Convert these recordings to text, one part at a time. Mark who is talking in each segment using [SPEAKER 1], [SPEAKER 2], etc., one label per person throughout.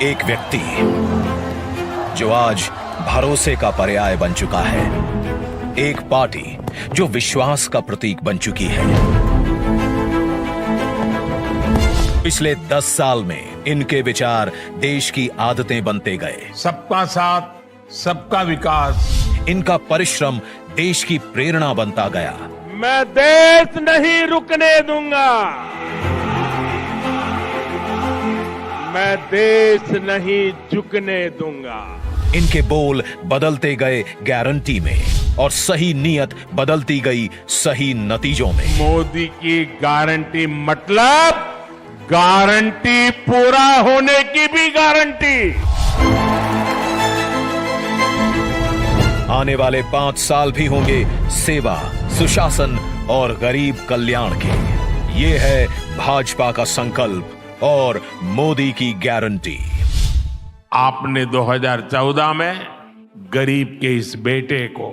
[SPEAKER 1] एक व्यक्ति जो आज भरोसे का पर्याय बन चुका है, एक पार्टी जो विश्वास का प्रतीक बन चुकी है। पिछले 10 साल में इनके विचार देश की आदतें बनते गए।
[SPEAKER 2] सबका साथ, सबका विकास।
[SPEAKER 1] इनका परिश्रम देश की प्रेरणा बनता गया।
[SPEAKER 3] मैं देश नहीं रुकने दूंगा, मैं देश नहीं झुकने दूंगा।
[SPEAKER 1] इनके बोल बदलते गए गारंटी में और सही नियत बदलती गई सही नतीजों में।
[SPEAKER 3] मोदी की गारंटी मतलब गारंटी पूरा होने की भी गारंटी।
[SPEAKER 1] आने वाले 5 साल भी होंगे सेवा, सुशासन और गरीब कल्याण के। ये है भाजपा का संकल्प और मोदी की गारंटी।
[SPEAKER 2] आपने 2014 में गरीब के इस बेटे को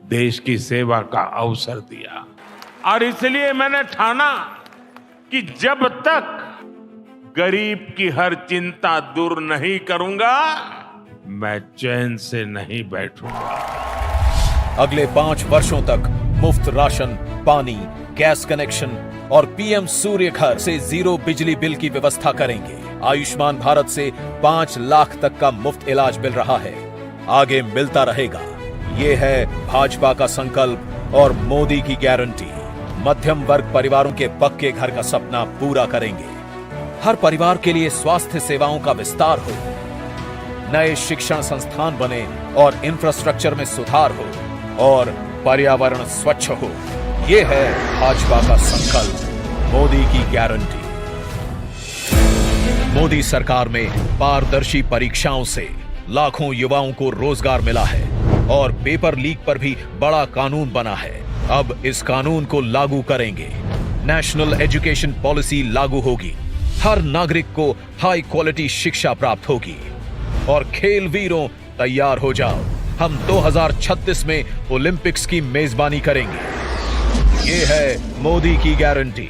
[SPEAKER 2] देश की सेवा का अवसर दिया और इसलिए मैंने ठाना कि जब तक गरीब की हर चिंता दूर नहीं करूंगा, मैं चैन से नहीं बैठूंगा।
[SPEAKER 1] अगले 5 वर्षों तक मुफ्त राशन, पानी, गैस कनेक्शन और पीएम सूर्य घर से 0 बिजली बिल की व्यवस्था करेंगे। आयुष्मान भारत से 5 लाख तक का मुफ्त इलाज मिल रहा है, आगे मिलता रहेगा। ये है भाजपा का संकल्प और मोदी की गारंटी। मध्यम वर्ग परिवारों के पक्के घर का सपना पूरा करेंगे। हर परिवार के लिए स्वास्थ्य सेवाओं का विस्तार हो, नए शिक्षण संस्थान बने और इंफ्रास्ट्रक्चर में सुधार हो और पर्यावरण स्वच्छ हो। ये है भाजपा का संकल्प, मोदी की गारंटी। मोदी सरकार में पारदर्शी परीक्षाओं से लाखों युवाओं को रोजगार मिला है और पेपर लीक पर भी बड़ा कानून बना है। अब इस कानून को लागू करेंगे। नेशनल एजुकेशन पॉलिसी लागू होगी। हर नागरिक को हाई क्वालिटी शिक्षा प्राप्त होगी। और खेल वीरों, तैयार हो जाओ, हम 2036 में ओलंपिक्स की मेजबानी करेंगे। ये है मोदी की गारंटी।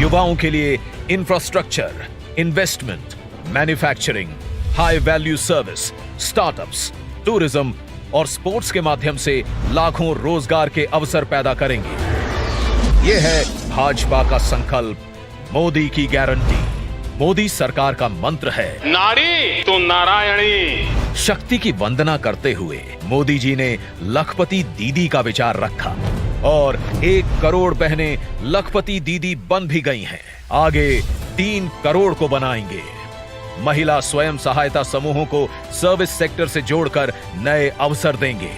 [SPEAKER 1] युवाओं के लिए infrastructure, investment, manufacturing, high value service, startups, tourism और स्पोर्ट्स के माध्यम से लाखों रोजगार के अवसर पैदा करेंगे। यह है भाजपा का संकल्प, मोदी की गारंटी। मोदी सरकार का मंत्र है,
[SPEAKER 3] नारी तो नारायणी।
[SPEAKER 1] शक्ति की वंदना करते हुए मोदी जी ने लखपति दीदी का विचार रखा और 1 करोड़ बहनें लखपति दीदी बन भी गई हैं। आगे 3 करोड़ को बनाएंगे। महिला स्वयं सहायता समूहों को सर्विस सेक्टर से जोड़कर नए अवसर देंगे।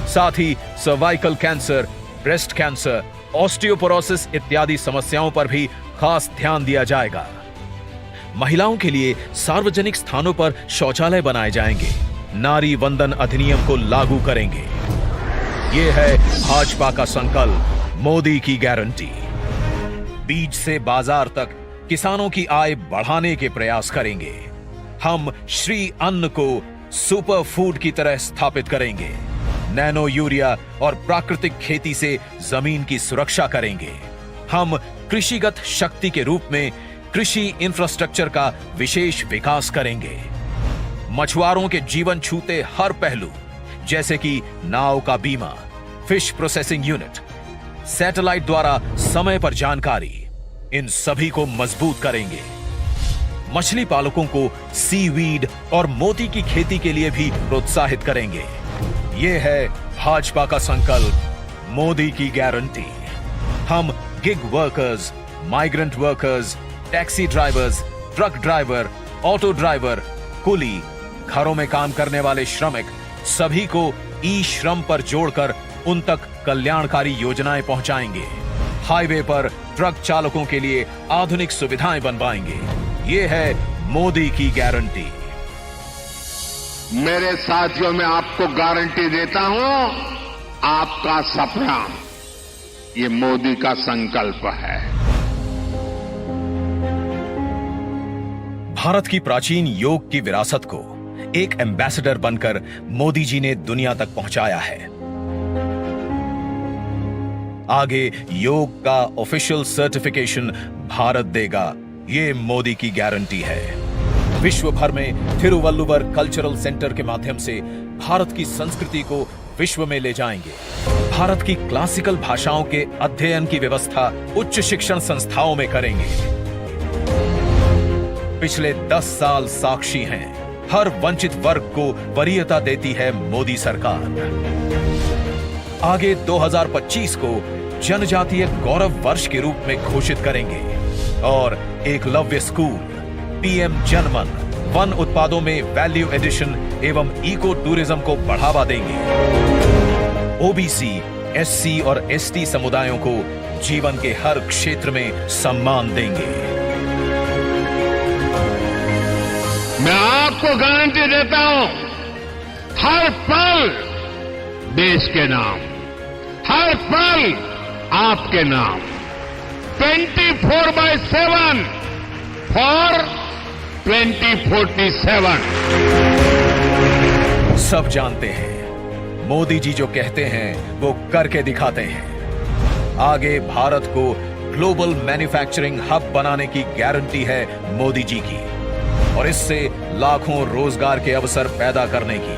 [SPEAKER 1] साथ ही cervical cancer, breast cancer, osteoporosis इत्यादि समस्याओं पर भी खास ध्यान दिया जाएगा। महिलाओं के लिए सार्वजनिक स्थानों पर शौचालय बनाए जाएंगे। नारी वंदन अधिनियम को लागू करेंगे। यह है भाजपा का संकल्प, मोदी की गारंटी। बीज से बाजार तक किसानों की आय बढ़ाने के प्रयास करेंगे। हम श्री अन्न को सुपर फूड की तरह स्थापित करेंगे। नैनो यूरिया और प्राकृतिक खेती से जमीन की सुरक्षा करेंगे। हम कृषिगत शक्ति के रूप में कृषि इंफ्रास्ट्रक्चर का विशेष विकास करेंगे। मछुआरों के जीवन छूते हर पहलू, जैसे कि नाव का बीमा, फिश प्रोसेसिंग यूनिट, सैटेलाइट द्वारा समय पर जानकारी, इन सभी को मजबूत करेंगे। मछली पालकों को सीवीड और मोती की खेती के लिए भी प्रोत्साहित करेंगे। यह है भाजपा का संकल्प, मोदी की गारंटी। हम gig workers, migrant workers, taxi drivers, truck driver, auto driver, कुली, घरों में काम करने वाले श्रमिक, सभी को ई श्रम पर जोड़कर उन तक कल्याणकारी योजनाएं पहुंचाएंगे। हाईवे पर ट्रक चालकों के लिए आधुनिक सुविधाएं बनवाएंगे। ये है मोदी की गारंटी।
[SPEAKER 4] मेरे साथियों, मैं आपको गारंटी देता हूं, आपका सपना ये मोदी का संकल्प है।
[SPEAKER 1] भारत की प्राचीन योग की विरासत को एक एम्बेसडर बनकर मोदी जी ने दुनिया तक पहुंचाया है। आगे योग का ऑफिशियल सर्टिफिकेशन भारत देगा, ये मोदी की गारंटी है। विश्व भर में थिरुवल्लुवर कल्चरल सेंटर के माध्यम से भारत की संस्कृति को विश्व में ले जाएंगे। भारत की क्लासिकल भाषाओं के अध्ययन की व्यवस्था उच्च शिक्षण संस्थाओं में करेंगे। पिछले 10 साल साक्षी हैं, हर वंचित वर्ग को वरीयता देती है मोदी सरकार। आगे 2025 को जनजातीय गौरव वर्ष के रूप में घोषित करेंगे और एकलव्य स्कूल, पीएम जनमन, वन उत्पादों में वैल्यू एडिशन एवं इको टूरिज्म को बढ़ावा देंगे। ओबीसी, एससी और एसटी समुदायों को जीवन के हर क्षेत्र में सम्मान देंगे।
[SPEAKER 4] मैं आपको गारंटी देता हूं, हर पल देश के नाम, हर पल आपके नाम, 24/7 फॉर 2047।
[SPEAKER 1] सब जानते हैं, मोदी जी जो कहते हैं वो करके दिखाते हैं। आगे भारत को ग्लोबल मैन्युफैक्चरिंग हब बनाने की गारंटी है मोदी जी की, और इससे लाखों रोजगार के अवसर पैदा करने की।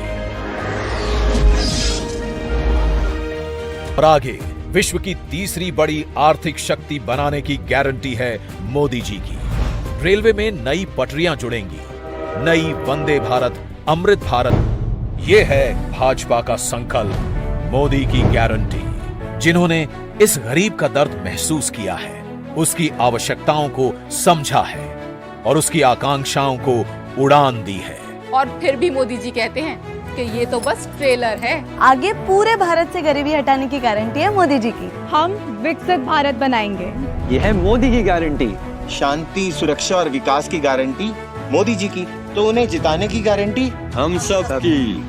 [SPEAKER 1] और आगे विश्व की तीसरी बड़ी आर्थिक शक्ति बनाने की गारंटी है मोदी जी की। रेलवे में नई पटरियां जुड़ेंगी, नई वंदे भारत, अमृत भारत। ये है भाजपा का संकल्प, मोदी की गारंटी। जिन्होंने इस गरीब का दर्द महसूस किया है, उसकी आवश्यकताओं को समझा है और उसकी आकांक्षाओं को उड़ान दी है।
[SPEAKER 5] और फिर भी मोदी जी कहते हैं कि ये तो बस ट्रेलर है।
[SPEAKER 6] आगे पूरे भारत से गरीबी हटाने की गारंटी है मोदी जी की।
[SPEAKER 5] हम विकसित भारत बनाएंगे।
[SPEAKER 7] ये है मोदी की गारंटी।
[SPEAKER 8] शांति, सुरक्षा और विकास की गारंटी मोदी जी की, तो उन्हें जिताने की गारंटी
[SPEAKER 7] हम सब की।